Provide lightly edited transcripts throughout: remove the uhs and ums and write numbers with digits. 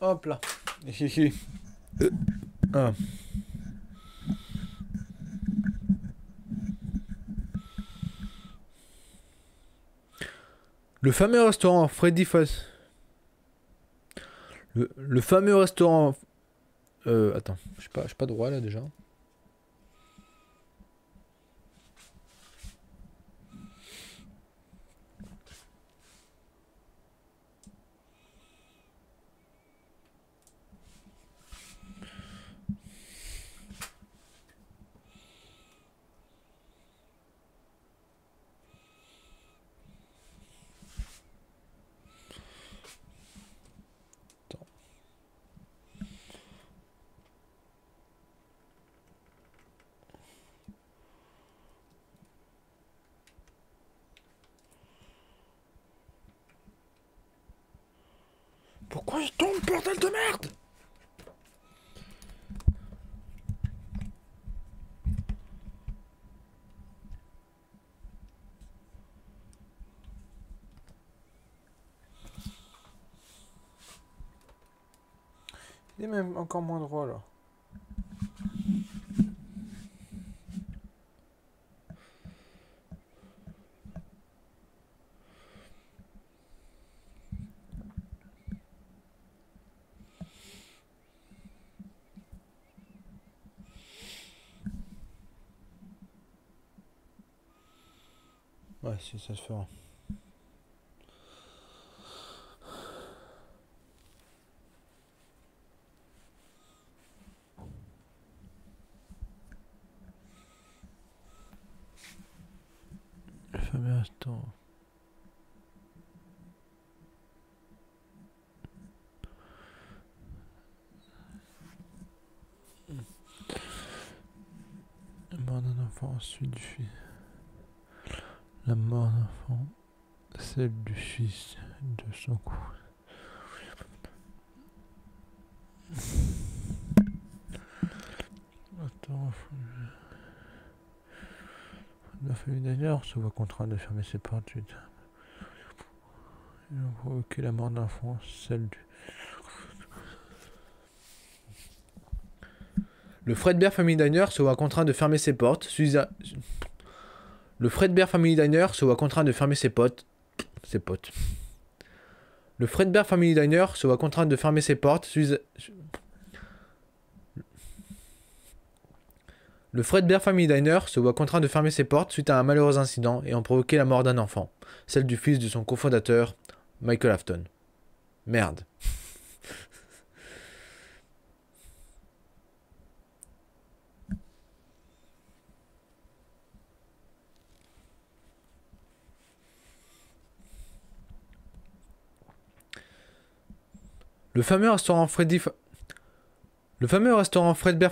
Hop là. Ah. Le fameux restaurant Freddy Fast. Le fameux restaurant. Attends, je suis pas droit là déjà. Pourquoi je tombe, bordel de merde? Il est même encore moins droit là. Ouais, si ça se fera. Le fameux restaurant. La mort d'un enfant, ensuite du fils. La mort d'un enfant, celle du fils de son cou. Attends, la famille d'ailleurs se voit contrainte de fermer ses portes suite. Ils ont provoqué la mort d'un enfant, celle du. Le Fredbear Family Diner se voit contraint de fermer ses portes. Le Fredbear Family Diner se voit contraint de fermer ses potes. Ses potes. Le Fredbear Family Diner se voit contraint de fermer ses portes. Le Fredbear Family Diner se voit contraint de fermer ses portes suite à un malheureux incident ayant provoqué la mort d'un enfant, celle du fils de son cofondateur, Michael Afton. Merde. Le fameux restaurant Fredbear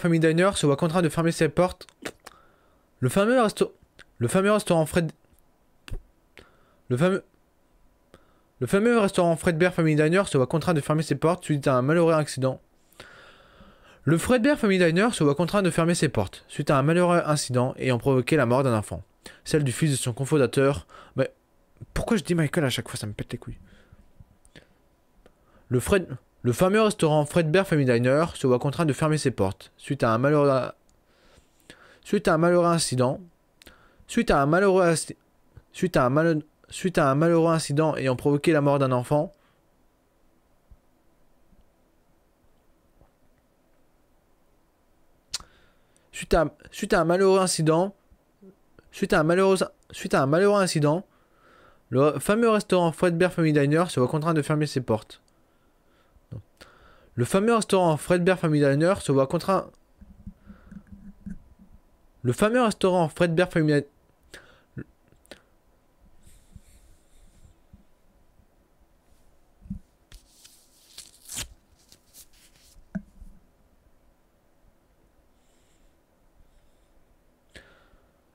Family Diner se voit contraint de fermer ses portes. Le fameux restaurant Fredbear Family Diner se voit contraint de fermer ses portes suite à un malheureux accident. Le Fredbear Family Diner se voit contraint de fermer ses portes suite à un malheureux incident ayant provoqué la mort d'un enfant, celle du fils de son cofondateur. Mais pourquoi je dis Michael à chaque fois, ça me pète les couilles. Le fameux restaurant Fredbear Family Diner se voit contraint de fermer ses portes suite à un malheureux incident. Suite à un malheureux incident ayant provoqué la mort d'un enfant. Suite à un malheureux incident. Le fameux restaurant Fredbear Family Diner se voit contraint de fermer ses portes. Le fameux restaurant Fredbear Family Diner se voit contraint. Le fameux restaurant Fredbear Family.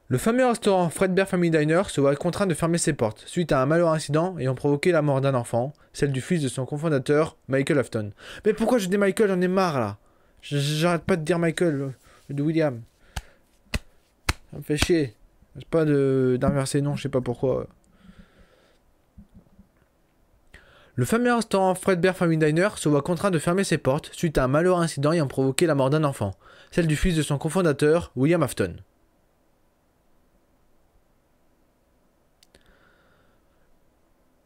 Le fameux restaurant Fredbear Family Diner se voit contraint de fermer ses portes suite à un malheureux incident ayant provoqué la mort d'un enfant, celle du fils de son cofondateur, Michael Afton. Mais pourquoi je dis Michael? J'en ai marre là. J'arrête pas de dire Michael, de William. Ça me fait chier. C'est pas d'inverser non, je sais pas pourquoi. Le fameux restaurant Fredbear Family Diner se voit contraint de fermer ses portes suite à un malheureux incident ayant provoqué la mort d'un enfant, celle du fils de son cofondateur, William Afton.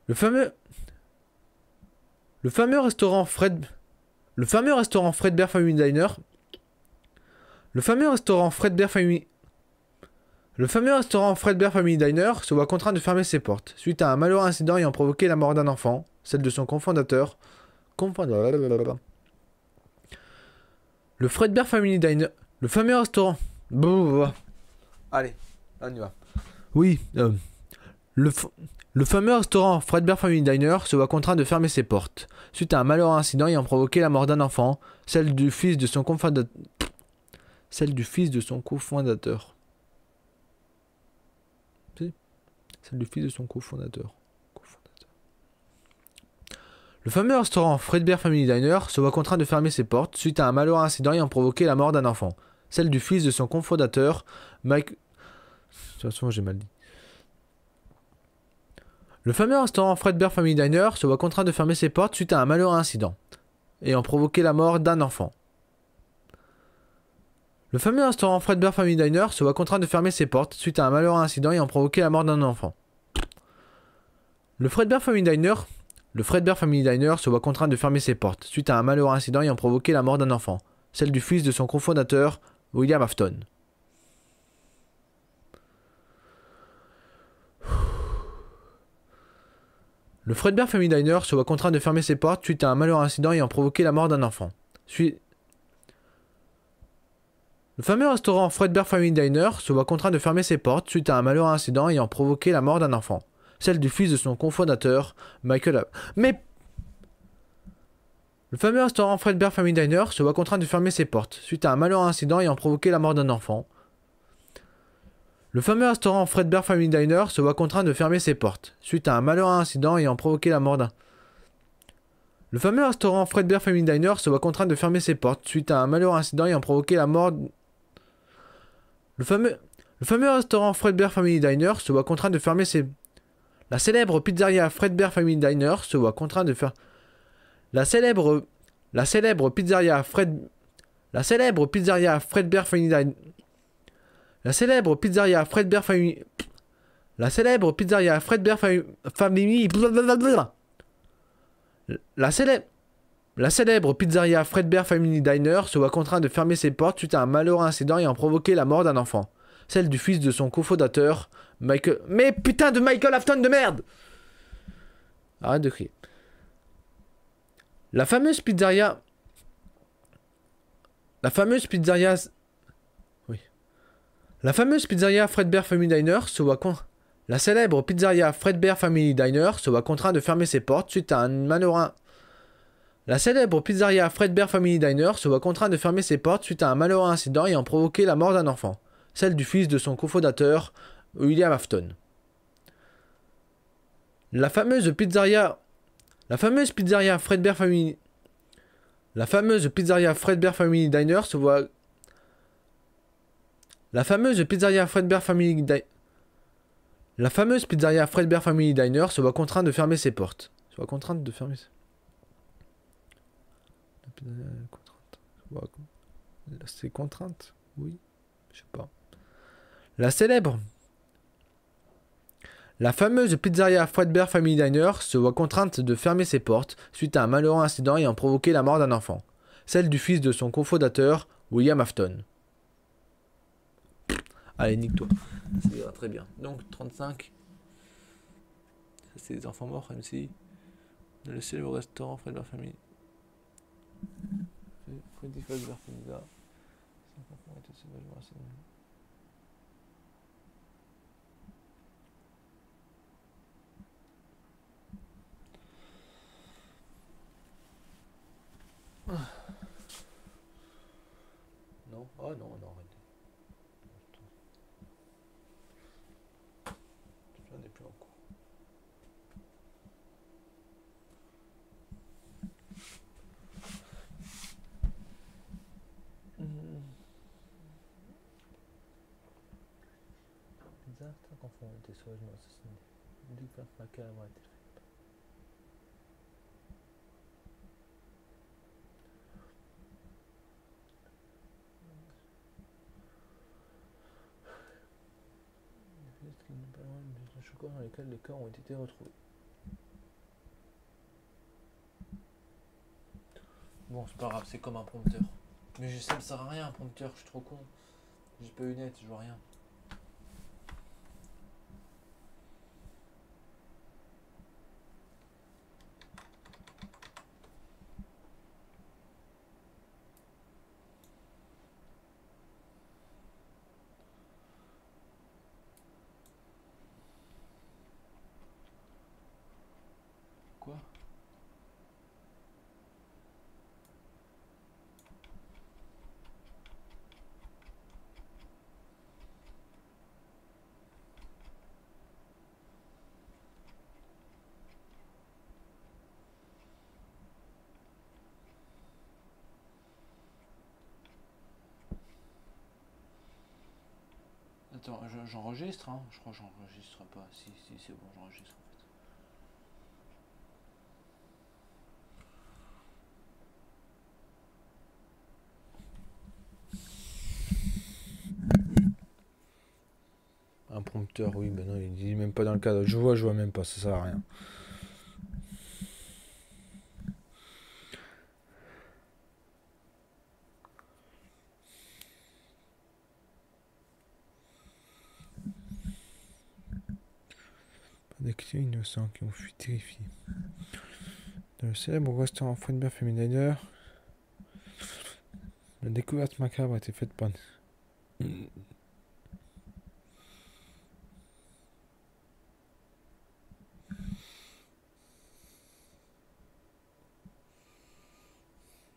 Le fameux restaurant Fredbear Family Diner Le fameux restaurant Fredbear Family Diner se voit contraint de fermer ses portes suite à un malheureux incident ayant provoqué la mort d'un enfant, celle de son cofondateur. Le Fredbear Family Diner. Le fameux restaurant. Allez, là on y va. Oui, le fameux restaurant Fredbear Family Diner se voit contraint de fermer ses portes suite à un malheureux incident ayant provoqué la mort d'un enfant, celle du fils de son cofondateur. Celle du fils de son cofondateur. Celle du fils de son cofondateur. Le fameux restaurant Fredbear Family Diner se voit contraint de fermer ses portes suite à un malheureux incident ayant provoqué la mort d'un enfant. Celle du fils de son cofondateur, Mike. De toute façon, j'ai mal dit. Le fameux restaurant Fredbear Family Diner se voit contraint de fermer ses portes suite à un malheureux incident ayant provoqué la mort d'un enfant. Le fameux restaurant Fredbear Family Diner se voit contraint de fermer ses portes suite à un malheureux incident ayant provoqué la mort d'un enfant. Le Fredbear Family Diner se voit contraint de fermer ses portes suite à un malheureux incident ayant provoqué la mort d'un enfant, celle du fils de son cofondateur, William Afton. Le Fredbear Family Diner se voit contraint de fermer ses portes suite à un malheureux incident ayant provoqué la mort d'un enfant. Le fameux restaurant Fredbear Family Diner se voit contraint de fermer ses portes suite à un malheureux incident ayant provoqué la mort d'un enfant, celle du fils de son cofondateur, Michael. Mais le fameux restaurant Fredbear Family Diner se voit contraint de fermer ses portes suite à un malheureux incident ayant provoqué la mort d'un enfant. Le fameux restaurant Fredbear Family Diner se voit contraint de fermer ses portes suite à un malheureux incident ayant provoqué la mort d'un. Le fameux restaurant Fredbear Family Diner se voit contraint de fermer ses portes suite à un malheureux incident ayant provoqué la mort. Le fameux restaurant Fredbear Family Diner se voit contraint de fermer ses. La célèbre pizzeria Fredbear Family Diner se voit contraint de faire. La célèbre pizzeria Fredbear Family Diner. La célèbre pizzeria Fredbear Family. La célèbre pizzeria Fredbear Family. La célèbre pizzeria Fredbear Family Diner se voit contraint de fermer ses portes suite à un malheureux incident ayant provoqué la mort d'un enfant, celle du fils de son cofondateur, Michael. Mais putain de Michael Afton de merde! Arrête de crier. La fameuse pizzeria. Oui. La fameuse pizzeria Fredbear Family Diner se voit La célèbre pizzeria Fredbear Family Diner se voit contraint de fermer ses portes suite à un malheureux. La célèbre pizzeria Fredbear Family Diner se voit contraint de fermer ses portes suite à un malheureux incident ayant provoqué la mort d'un enfant, celle du fils de son cofondateur, William Afton. La fameuse pizzeria Fredbear Family Diner se voit. La fameuse pizzeria Fredbear Family Diner se voit contrainte de fermer ses portes. C'est contrainte. Oui. Je sais pas. La fameuse pizzeria Fredbear Family Diner se voit contrainte de fermer ses portes suite à un malheureux incident ayant provoqué la mort d'un enfant, celle du fils de son cofondateur, William Afton. Allez, nique-toi. Ça ira très bien. Donc, 35. Ça, c'est des enfants morts, MC. De laisser le restaurant Fredbear Family. Freddy Fazbear Pizza. Non, oh non, non, arrêtez. J'en ai plus en cours. Pizza, t'as confondu tes sauvages, non, c'est une. Du faire ma cave, arrêtez. pas loin de chocolat dans lesquels les corps ont été retrouvés. Bon, c'est pas grave, c'est comme un prompteur. Mais je sais, ça sert à rien un prompteur, je suis trop con. J'ai pas eu net, je vois rien. Quoi? Attends, j'enregistre, hein? Je crois que j'enregistre pas. Si, c'est bon, j'enregistre en fait. Un prompteur, oui, ben non, il dit même pas dans le cadre. Je vois même pas, ça sert à rien. Des clients innocents qui ont fui terrifiés. Dans le célèbre restaurant Fredbear Family Diner, la découverte macabre a été faite par...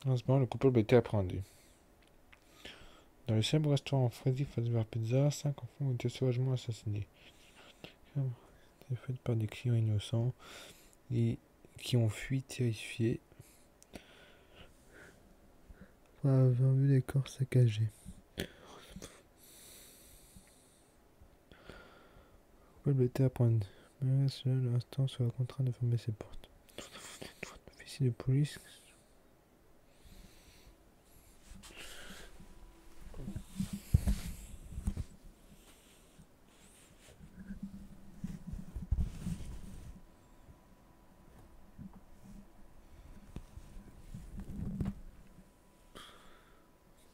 En ce moment, le coupable a été appréhendé. Dans le célèbre restaurant Freddy Fazbear Pizza, 5 enfants ont été sauvagement assassinés. A été faite par des clients innocents et qui ont fui terrifiés pour avoir vu des corps saccagés. Le coupable a été appréhendé. Malgré cela, l'instant sera contraint de fermer ses portes. L'officier de police...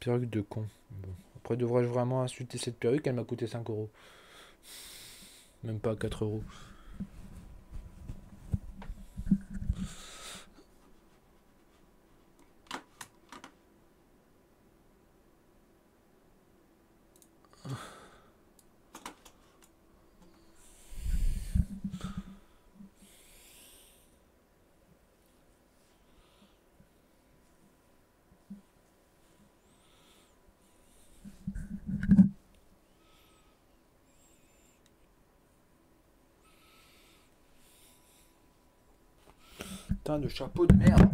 Perruque de con. Bon. Après, devrais-je vraiment insulter cette perruque? Elle m'a coûté 5 euros. Même pas 4 euros. Putain de chapeau de merde.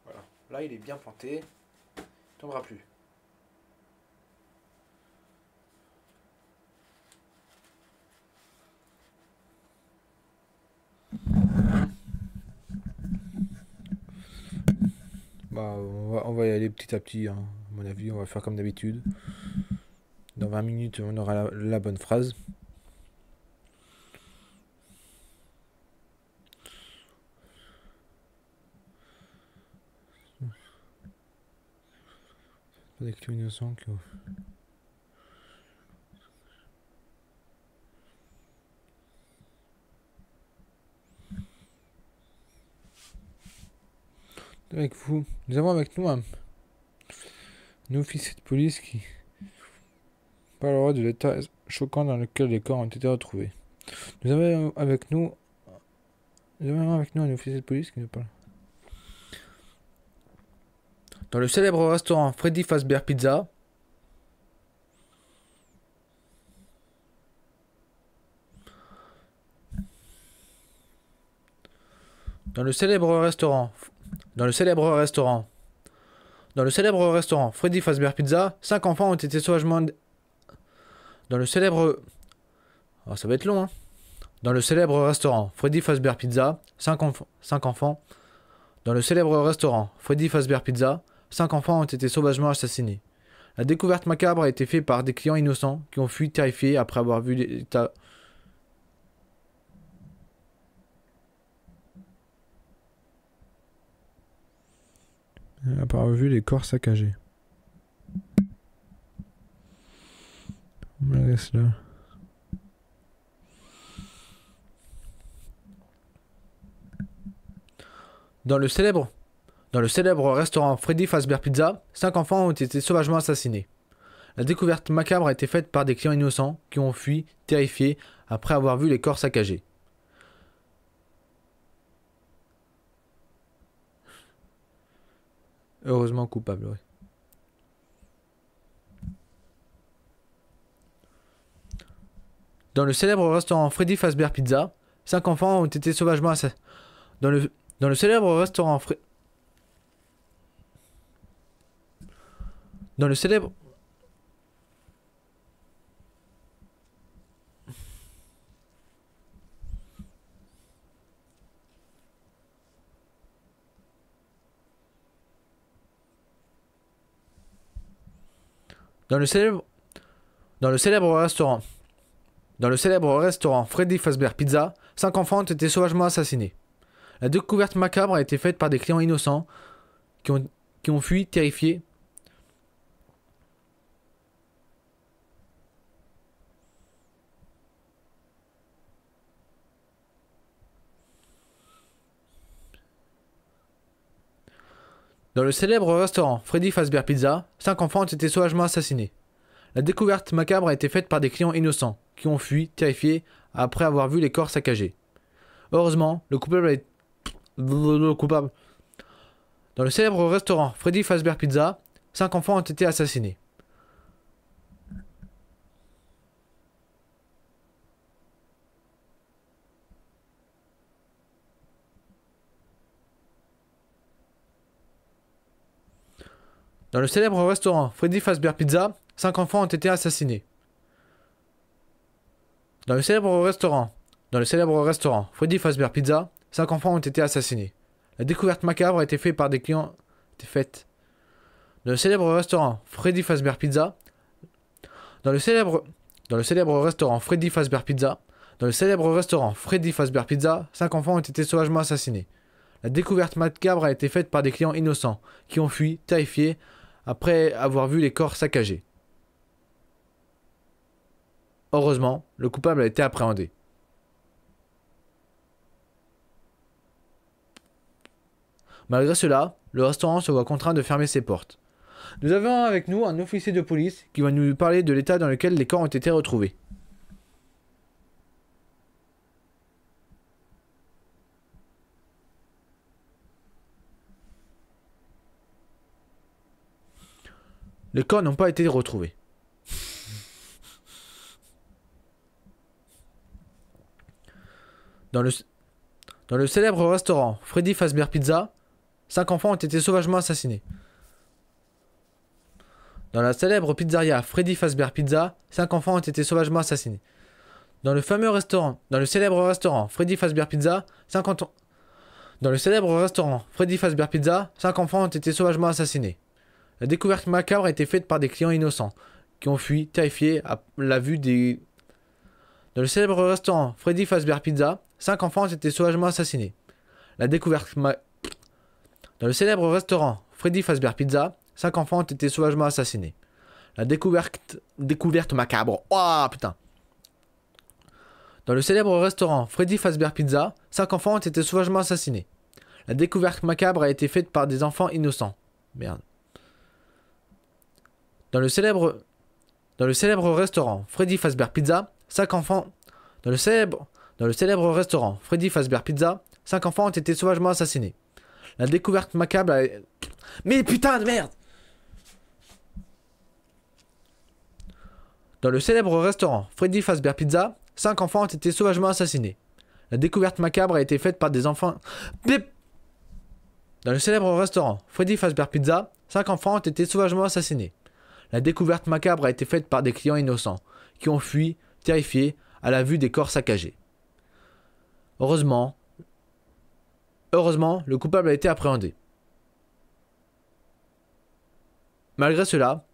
Voilà. Là, il est bien planté. Il tombera plus. Bah, on va y aller petit à petit, hein. À mon avis, on va faire comme d'habitude. Dans 20 minutes, on aura la bonne phrase. Des clients innocents qui ont... Avec vous, nous avons avec nous un officier de police qui parlera de l'état choquant dans lequel les corps ont été retrouvés. Nous avons avec nous un officier de police qui nous parle. Dans le célèbre restaurant Freddy Fazbear Pizza, Dans le célèbre restaurant Freddy Fazbear Pizza, 5 enfants ont été sauvagement... Dans le célèbre... Oh, ça va être long, hein. Dans le célèbre restaurant Freddy Fazbear Pizza, 5 enfants. Dans le célèbre restaurant Freddy Fazbear Pizza, 5 enfants ont été sauvagement assassinés. La découverte macabre a été faite par des clients innocents qui ont fui terrifiés après avoir vu l'état... Après avoir vu les corps saccagés. On me laisse là. Dans le célèbre restaurant Freddy Fazbear Pizza, 5 enfants ont été sauvagement assassinés. La découverte macabre a été faite par des clients innocents qui ont fui, terrifiés, après avoir vu les corps saccagés. Heureusement coupable, oui. Dans le célèbre restaurant Freddy Fazbear Pizza, 5 enfants ont été sauvagement assassinés. Dans le célèbre restaurant Dans le célèbre... Dans le célèbre restaurant Freddy Fazbear Pizza, 5 enfants ont été sauvagement assassinés. La découverte macabre a été faite par des clients innocents qui ont fui, terrifiés. Dans le célèbre restaurant Freddy Fazbear Pizza, 5 enfants ont été sauvagement assassinés. La découverte macabre a été faite par des clients innocents qui ont fui, terrifiés, après avoir vu les corps saccagés. Heureusement, le coupable. Dans le célèbre restaurant Freddy Fazbear Pizza, 5 enfants ont été assassinés. Dans le célèbre restaurant Freddy Fazbear Pizza, 5 enfants ont été assassinés. Dans le célèbre restaurant Freddy Fazbear Pizza, 5 enfants ont été assassinés. La découverte macabre a été faite par des clients... Dans le célèbre restaurant Freddy Fazbear Pizza... Dans le célèbre restaurant Freddy Fazbear Pizza... 5 enfants ont été sauvagement assassinés. La découverte macabre a été faite par des clients innocents qui ont fui, terrifiés, après avoir vu les corps saccagés. Heureusement, le coupable a été appréhendé. Malgré cela, le restaurant se voit contraint de fermer ses portes. Nous avons avec nous un officier de police qui va nous parler de l'état dans lequel les corps ont été retrouvés. Les corps n'ont pas été retrouvés. Dans le célèbre restaurant Freddy Fazbear Pizza, 5 enfants ont été sauvagement assassinés. Dans la célèbre pizzeria Freddy Fazbear Pizza, 5 enfants ont été sauvagement assassinés. Dans le célèbre restaurant Freddy Fazbear Pizza, 5 enfants ont été sauvagement assassinés. La découverte macabre a été faite par des clients innocents qui ont fui, terrifiés, à la vue des... Dans le célèbre restaurant Freddy Fazbear Pizza, 5 enfants ont été sauvagement assassinés. Dans le célèbre restaurant Freddy Fazbear Pizza, 5 enfants ont été sauvagement assassinés. La découverte macabre. Oh putain. Dans le célèbre restaurant Freddy Fazbear Pizza, 5 enfants ont été sauvagement assassinés. La découverte macabre a été faite par des enfants innocents. Merde. Dans le célèbre restaurant Freddy Fazbear Pizza, 5 enfants... Dans le célèbre restaurant Freddy Fazbear Pizza, 5 enfants ont été sauvagement assassinés. La découverte macabre a... Mais putain de merde! Dans le célèbre restaurant Freddy Fazbear Pizza, 5 enfants ont été sauvagement assassinés. La découverte macabre a été faite par des enfants... Dans le célèbre restaurant Freddy Fazbear Pizza, 5 enfants ont été sauvagement assassinés. La découverte macabre a été faite par des clients innocents qui ont fui, terrifiés, à la vue des corps saccagés. Heureusement, le coupable a été appréhendé. Malgré cela...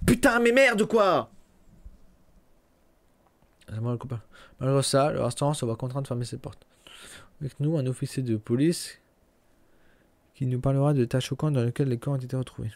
Putain, mais merde quoi! Malgré ça, le restaurant se voit contraint de fermer ses portes. Avec nous, un officier de police qui nous parlera de tâches choquantes dans lesquelles les corps ont été retrouvés.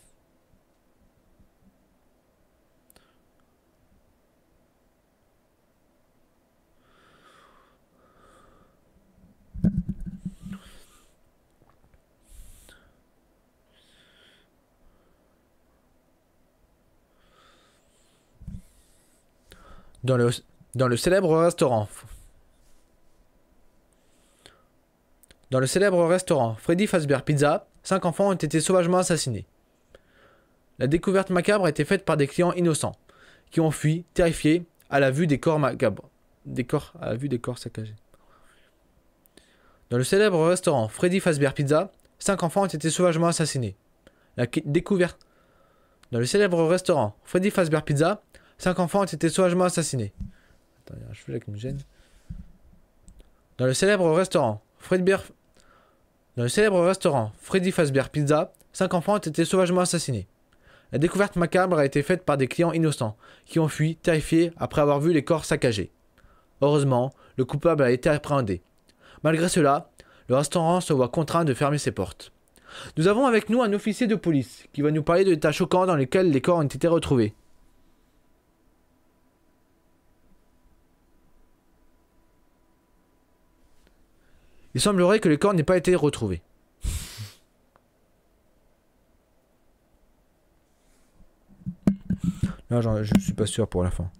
Dans le célèbre restaurant. Dans le célèbre restaurant Freddy Fazbear Pizza, 5 enfants ont été sauvagement assassinés. La découverte macabre a été faite par des clients innocents, qui ont fui, terrifiés, à la vue des corps macabres. À la vue des corps saccagés. Dans le célèbre restaurant Freddy Fazbear Pizza, 5 enfants ont été sauvagement assassinés. La découverte. Dans le célèbre restaurant Freddy Fazbear Pizza, 5 enfants ont été sauvagement assassinés. Attends, il y a un cheveu là qui me gêne. Dans le célèbre restaurant Freddy Fazbear Pizza, 5 enfants ont été sauvagement assassinés. La découverte macabre a été faite par des clients innocents, qui ont fui, terrifiés, après avoir vu les corps saccagés. Heureusement, le coupable a été appréhendé. Malgré cela, le restaurant se voit contraint de fermer ses portes. Nous avons avec nous un officier de police, qui va nous parler de l'état choquant dans lequel les corps ont été retrouvés. Il semblerait que les corps n'aient pas été retrouvés. Là, je suis pas sûr pour la fin.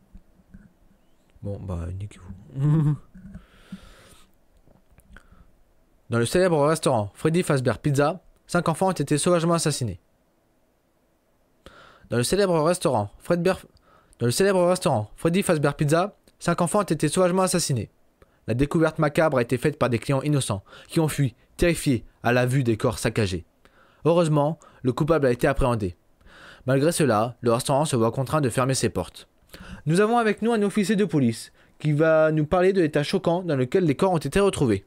Bon, bah, niquez-vous. Dans le célèbre restaurant Freddy Fazbear Pizza, 5 enfants ont été sauvagement assassinés. Dans le célèbre restaurant Freddy Fazbear Pizza, 5 enfants ont été sauvagement assassinés. La découverte macabre a été faite par des clients innocents, qui ont fui, terrifiés, à la vue des corps saccagés. Heureusement, le coupable a été appréhendé. Malgré cela, le restaurant se voit contraint de fermer ses portes. Nous avons avec nous un officier de police, qui va nous parler de l'état choquant dans lequel les corps ont été retrouvés.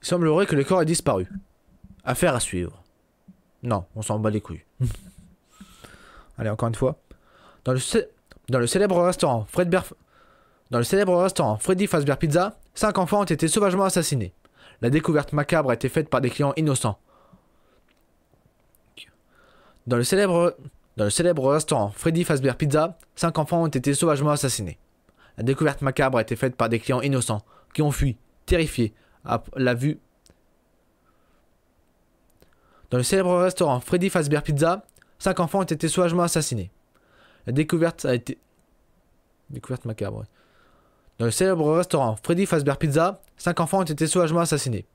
Il semblerait que le corps ait disparu. Affaire à suivre. Non, on s'en bat les couilles. Allez, encore une fois. Dans le célèbre restaurant Freddy Fazbear Pizza, 5 enfants ont été sauvagement assassinés. La découverte macabre a été faite par des clients innocents. Dans le célèbre restaurant Freddy Fazbear Pizza, 5 enfants ont été sauvagement assassinés. La découverte macabre a été faite par des clients innocents, qui ont fui, terrifiés, à la vue. Dans le célèbre restaurant Freddy Fazbear Pizza, 5 enfants ont été sauvagement assassinés. La découverte a été... Découverte macabre, ouais. Dans le célèbre restaurant Freddy Fazbear Pizza, 5 enfants ont été sauvagement assassinés.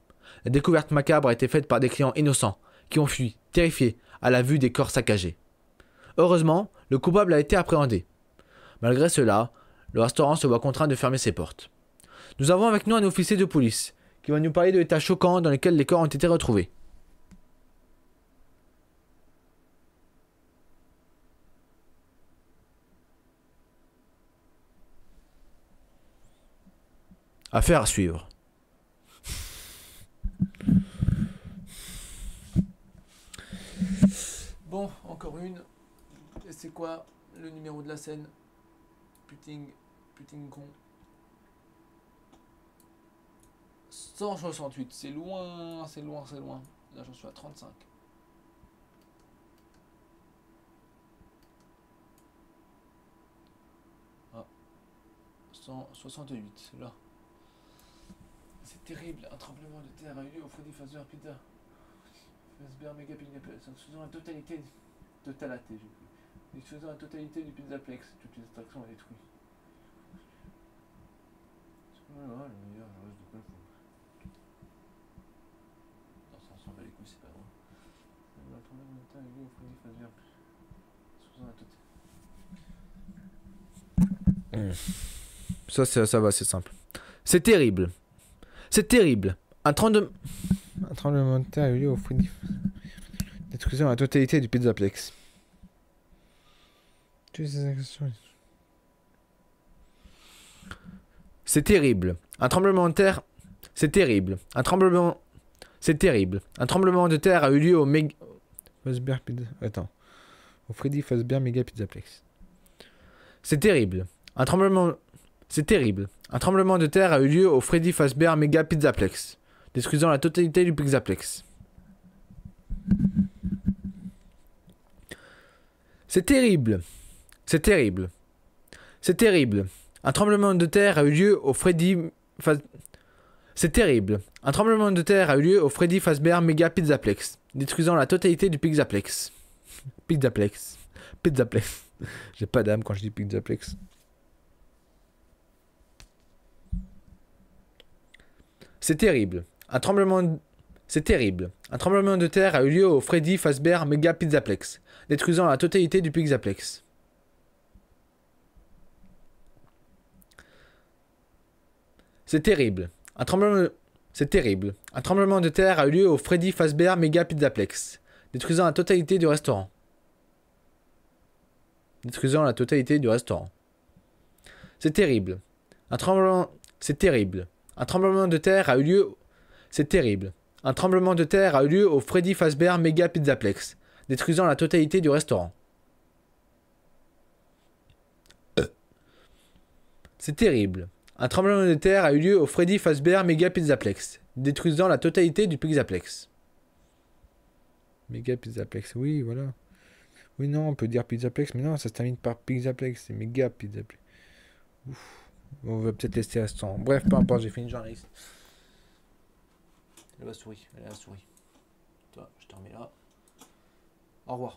La découverte macabre a été faite par des clients innocents, qui ont fui, terrifiés, à la vue des corps saccagés. Heureusement, le coupable a été appréhendé. Malgré cela, le restaurant se voit contraint de fermer ses portes. Nous avons avec nous un officier de police, qui va nous parler de l'état choquant dans lequel les corps ont été retrouvés. Affaire à suivre. Bon, encore une. Et c'est quoi le numéro de la scène? Putain con. 168, c'est loin. Là, j'en suis à 35. Ah. 168, là. C'est terrible, un tremblement de terre a eu lieu au Freddy Fazbear Pizza. Fazbear Mega Pizza, faisant la totalité du Pizzaplex, toutes les attractions sont détruites. Voilà, le meilleur, je reste de quoi le fond. Non, ça s'en bat les couilles, c'est pas drôle. Le tremblement de terre a eu lieu au Freddy Fazbear Pizza. Ça va, c'est simple. C'est terrible. C'est terrible. Un tremblement... Un tremblement de terre a eu lieu au Freddy. Détruisant la totalité du Pizzaplex. C'est terrible. Un tremblement de terre... C'est terrible. Un tremblement... C'est terrible. Un tremblement de terre a eu lieu au Fazbear Pizza... Attends. Au Freddy Fazbear Mega Pizzaplex. C'est terrible. Un tremblement... C'est terrible. Un tremblement de terre a eu lieu au Freddy Fazbear Mega Pizzaplex, détruisant la totalité du Pizzaplex. C'est terrible. C'est terrible. C'est terrible. Un tremblement de terre a eu lieu au Freddy C'est terrible. Un tremblement de terre a eu lieu au Freddy Fazbear Mega Pizzaplex, détruisant la totalité du Pizzaplex. Pizzaplex. Pizzaplex. J'ai pas d'âme quand je dis Pizzaplex. C'est terrible. C'est terrible. Un tremblement de terre a eu lieu au Freddy Fazbear Mega Pizzaplex, détruisant la totalité du Pizzaplex. C'est terrible. C'est terrible. Un tremblement de terre a eu lieu au Freddy Fazbear Mega Pizzaplex, détruisant la totalité du restaurant. Détruisant la totalité du restaurant. C'est terrible. C'est terrible. Un tremblement de terre a eu lieu... C'est terrible. Un tremblement de terre a eu lieu au Freddy Fazbear Mega Pizzaplex, détruisant la totalité du restaurant. C'est terrible. Un tremblement de terre a eu lieu au Freddy Fazbear Mega Pizzaplex, détruisant la totalité du Pizzaplex. Mega Pizzaplex, oui, voilà. Oui, non, on peut dire Pizzaplex, mais non, ça se termine par Pizzaplex, c'est Mega Pizzaplex. Ouf. On va peut-être laisser à ce temps. Bref, peu importe, j'ai fini de journaliste. Elle a la souris, elle a la souris. Toi, je te remets là. Au revoir.